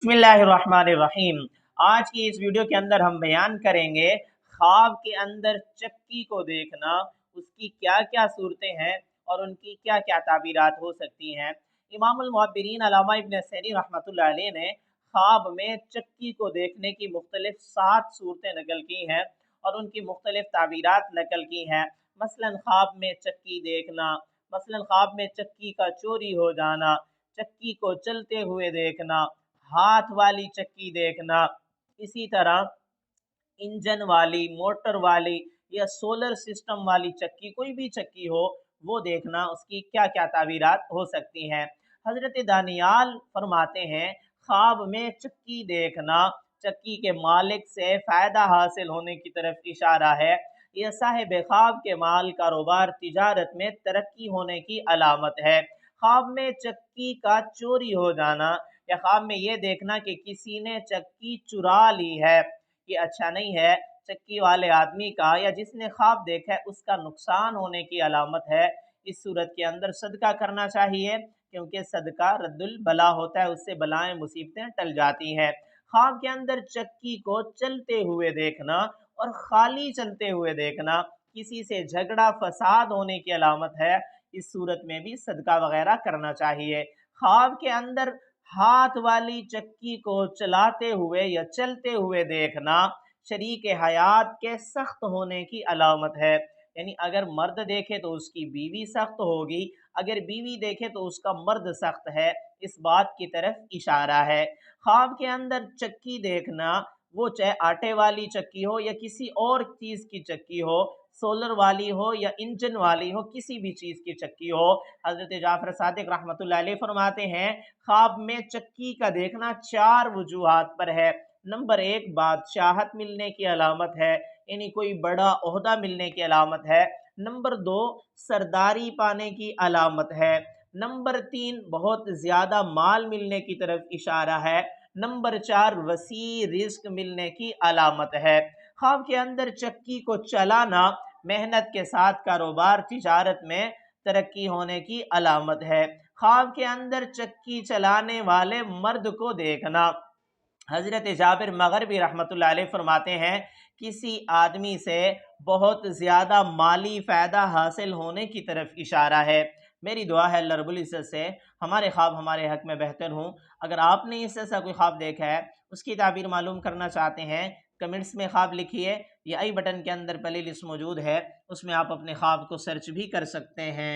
बिस्मिल्लाहिर्रहमानिर्रहीम। आज की इस वीडियो के अंदर हम बयान करेंगे ख्वाब के अंदर चक्की को देखना, उसकी क्या क्या सूरतें हैं और उनकी क्या क्या ताबीरात हो सकती हैं। इमामुल मुअब्बिरीन अल्लामा इब्न सैनी रहमतुल्लाह अलैह ने ख्वाब में चक्की को देखने की मुख्तलिफ 7 सूरतें नकल की हैं और उनकी मुख्तलिफ ताबीरात नकल की हैं। मसलन ख्वाब में चक्की देखना, मसलन ख्वाब में चक्की का चोरी हो जाना, चक्की को चलते हुए देखना, हाथ वाली चक्की देखना, इसी तरह इंजन वाली, मोटर वाली या सोलर सिस्टम वाली चक्की, कोई भी चक्की हो वो देखना, उसकी क्या क्या ताबीरात हो सकती हैं। हज़रत दानियाल फरमाते हैं ख्वाब में चक्की देखना चक्की के मालिक से फ़ायदा हासिल होने की तरफ इशारा है। यह साहिब ख्वाब के माल कारोबार तिजारत में तरक्की होने की अलामत है। ख्वाब में चक्की का चोरी हो जाना या ख्वाब में ये देखना कि किसी ने चक्की चुरा ली है, ये अच्छा नहीं है। चक्की वाले आदमी का या जिसने ख्वाब देखा है उसका नुकसान होने की अलामत है। इस सूरत के अंदर सदका करना चाहिए, क्योंकि सदका रद्दुल बला होता है, उससे बलाएं मुसीबतें टल जाती हैं। ख्वाब के अंदर चक्की को चलते हुए देखना और खाली चलते हुए देखना किसी से झगड़ा फसाद होने की अलामत है। इस सूरत में भी सदका वगैरह करना चाहिए। ख्वाब के अंदर हाथ वाली चक्की को चलाते हुए या चलते हुए देखना शरीक हयात के सख्त होने की अलामत है। यानी अगर मर्द देखे तो उसकी बीवी सख्त होगी, अगर बीवी देखे तो उसका मर्द सख्त है, इस बात की तरफ इशारा है। ख्वाब के अंदर चक्की देखना, वो चाहे आटे वाली चक्की हो या किसी और चीज़ की चक्की हो, सोलर वाली हो या इंजन वाली हो, किसी भी चीज़ की चक्की हो। हज़रत जाफ़र सादिक रहमतुल्लाह अलैह फरमाते हैं ख्वाब में चक्की का देखना 4 वजूहात पर है। नंबर 1 बादशाहत मिलने की अलामत है, यानी कोई बड़ा ओहदा मिलने की अलामत है। नंबर 2 सरदारी पाने की अलामत है। नंबर 3 बहुत ज़्यादा माल मिलने की तरफ इशारा है। नंबर 4 वसी रिस्क मिलने की अलामत है। ख्वाब के अंदर चक्की को चलाना मेहनत के साथ कारोबार तिजारत में तरक्की होने की अलामत है। ख्वाब के अंदर चक्की चलाने वाले मर्द को देखना, हज़रत जाबिर मग़रिबी रहमतुल्लाह अलैह फरमाते हैं किसी आदमी से बहुत ज़्यादा माली फ़ायदा हासिल होने की तरफ इशारा है। मेरी दुआ है अल्लाह रब्बुल इज़्ज़त से हमारे ख्वाब हमारे हक़ में बेहतर हों। अगर आपने इससे ऐसा कोई ख्वाब देखा है, उसकी ताबीर मालूम करना चाहते हैं, कमेंट्स में ख्वाब लिखिए। ये आई बटन के अंदर प्ले लिस्ट मौजूद है, उसमें आप अपने ख्वाब को सर्च भी कर सकते हैं।